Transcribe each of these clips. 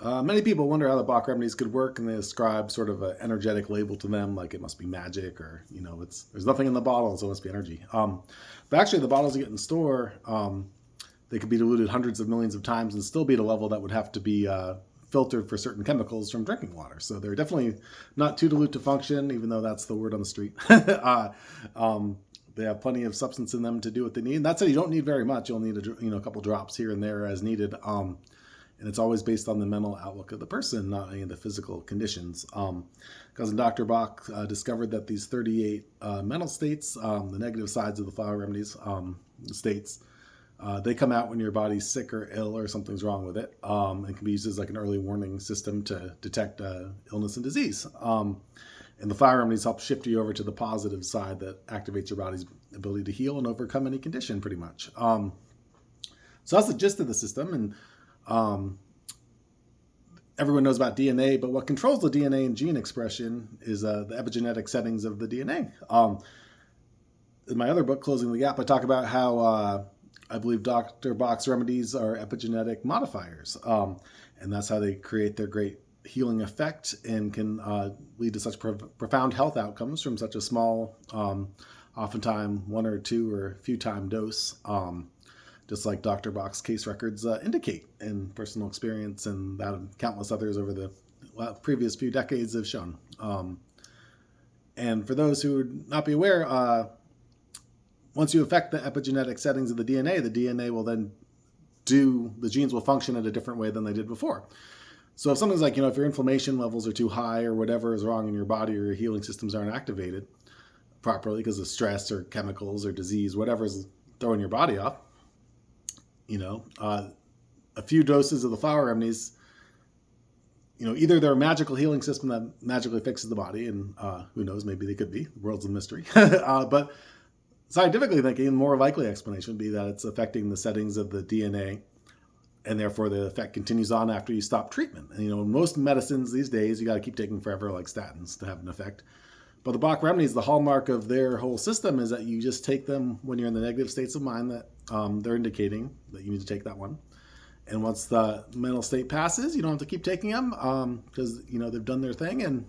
Many people wonder how the Bach remedies could work, and they ascribe sort of an energetic label to them, like it must be magic, or there's nothing in the bottle, so it must be energy. But actually, the bottles you get in the store, they could be diluted hundreds of millions of times and still be at a level that would have to be filtered for certain chemicals from drinking water. So they're definitely not too dilute to function, even though that's the word on the street. They have plenty of substance in them to do what they need. And that's it. You don't need very much. You'll need a couple drops here and there as needed. And it's always based on the mental outlook of the person, not any of the physical conditions. Cousin Dr. Bach discovered that these 38 mental states, the negative sides of the flower remedies states, they come out when your body's sick or ill or something's wrong with it, and can be used as like an early warning system to detect illness and disease. And the flower remedies help shift you over to the positive side that activates your body's ability to heal and overcome any condition, pretty much. So that's the gist of the system. And everyone knows about DNA, but what controls the DNA and gene expression is the epigenetic settings of the DNA. In my other book, Closing the Gap, I talk about how I believe Dr. Bach's remedies are epigenetic modifiers. And that's how they create their great healing effect and can lead to such profound health outcomes from such a small, oftentimes 1 or 2 or a few time dose, just like Dr. Bach's case records indicate, and personal experience and that of countless others over the previous few decades have shown. And for those who would not be aware, once you affect the epigenetic settings of the DNA will then the genes will function in a different way than they did before. So if something's like, if your inflammation levels are too high or whatever is wrong in your body, or your healing systems aren't activated properly because of stress or chemicals or disease, whatever is throwing your body off, a few doses of the flower remedies, either they're a magical healing system that magically fixes the body, and who knows, maybe they could be. The world's a mystery. But scientifically thinking, the more likely explanation would be that it's affecting the settings of the DNA, and therefore the effect continues on after you stop treatment. And most medicines these days, you got to keep taking forever, like statins, to have an effect. But the Bach remedies, the hallmark of their whole system is that you just take them when you're in the negative states of mind that they're indicating that you need to take that one. And once the mental state passes, you don't have to keep taking them because they've done their thing, and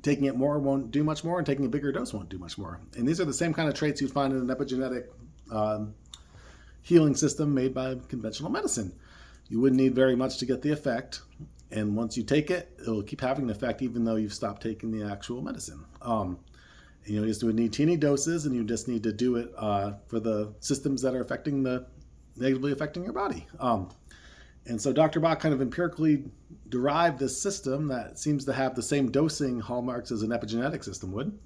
taking it more won't do much more, and taking a bigger dose won't do much more. And these are the same kind of traits you'd find in an epigenetic healing system made by conventional medicine. You wouldn't need very much to get the effect, and once you take it, it'll keep having an effect even though you've stopped taking the actual medicine. You just would need teeny doses, and you just need to do it for the systems that are negatively affecting your body. And so Dr. Bach kind of empirically derived this system that seems to have the same dosing hallmarks as an epigenetic system would,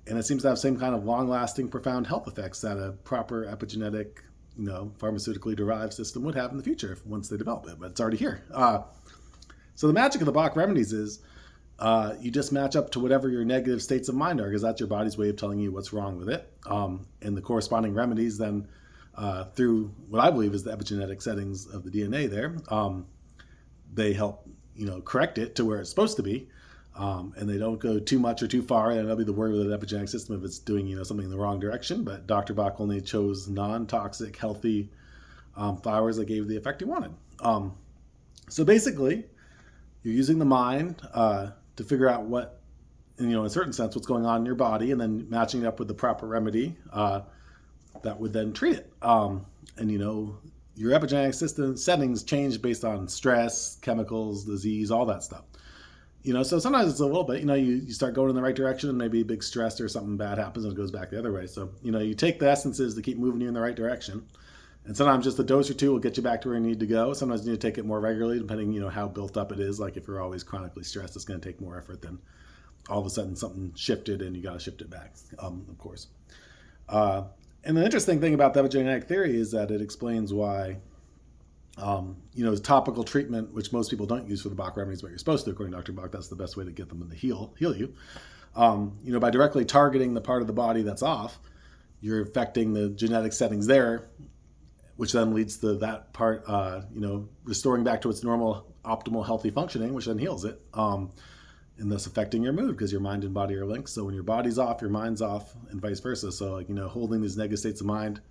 and it seems to have the same kind of long-lasting, profound health effects that a proper epigenetic, pharmaceutically derived system would have in the future once they develop it, but it's already here. So the magic of the Bach remedies is you just match up to whatever your negative states of mind are, because that's your body's way of telling you what's wrong with it. And the corresponding remedies then, through what I believe is the epigenetic settings of the DNA there, they help, correct it to where it's supposed to be. And they don't go too much or too far, and that'll be the word with an epigenetic system if it's doing, something in the wrong direction. But Dr. Bach only chose non-toxic, healthy flowers that gave the effect he wanted. So basically, you're using the mind to figure out what, in a certain sense, what's going on in your body, and then matching it up with the proper remedy that would then treat it. And your epigenetic system settings change based on stress, chemicals, disease, all that stuff. So sometimes it's a little bit, you start going in the right direction, and maybe a big stress or something bad happens and it goes back the other way. So, you take the essences to keep moving you in the right direction. And sometimes just a dose or two will get you back to where you need to go. Sometimes you need to take it more regularly, depending, how built up it is. Like if you're always chronically stressed, it's going to take more effort than all of a sudden something shifted and you got to shift it back, of course. And the interesting thing about the epigenetic theory is that it explains why topical treatment, which most people don't use for the Bach remedies, but you're supposed to, according to Dr. Bach, that's the best way to get them to heal you. By directly targeting the part of the body that's off, you're affecting the genetic settings there, which then leads to that part, restoring back to its normal, optimal, healthy functioning, which then heals it, and thus affecting your mood, because your mind and body are linked. So when your body's off, your mind's off, and vice versa. So holding these negative states of mind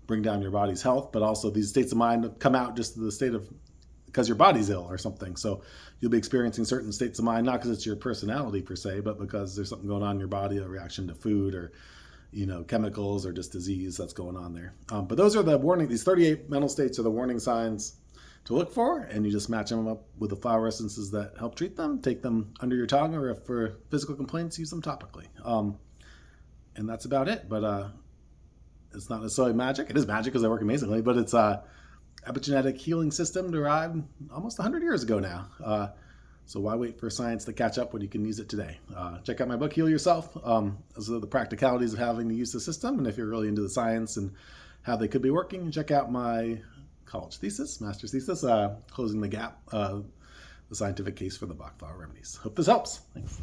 bring down your body's health, but also these states of mind come out just to the state of because your body's ill or something. So you'll be experiencing certain states of mind, not because it's your personality per se, but because there's something going on in your body, a reaction to food or chemicals or just disease that's going on there. But those are the warning. These 38 mental states are the warning signs to look for, and you just match them up with the flower essences that help treat them. Take them under your tongue, or if for physical complaints, use them topically. And that's about it. But it's not necessarily magic. It is magic because they work amazingly, but it's epigenetic healing system derived almost 100 years ago now. So why wait for science to catch up when you can use it today? Check out my book, Heal Yourself. Those are the practicalities of having to use the system. And if you're really into the science and how they could be working, check out my college thesis, master's thesis, Closing the Gap, the scientific case for the Bach Flower Remedies. Hope this helps. Thanks.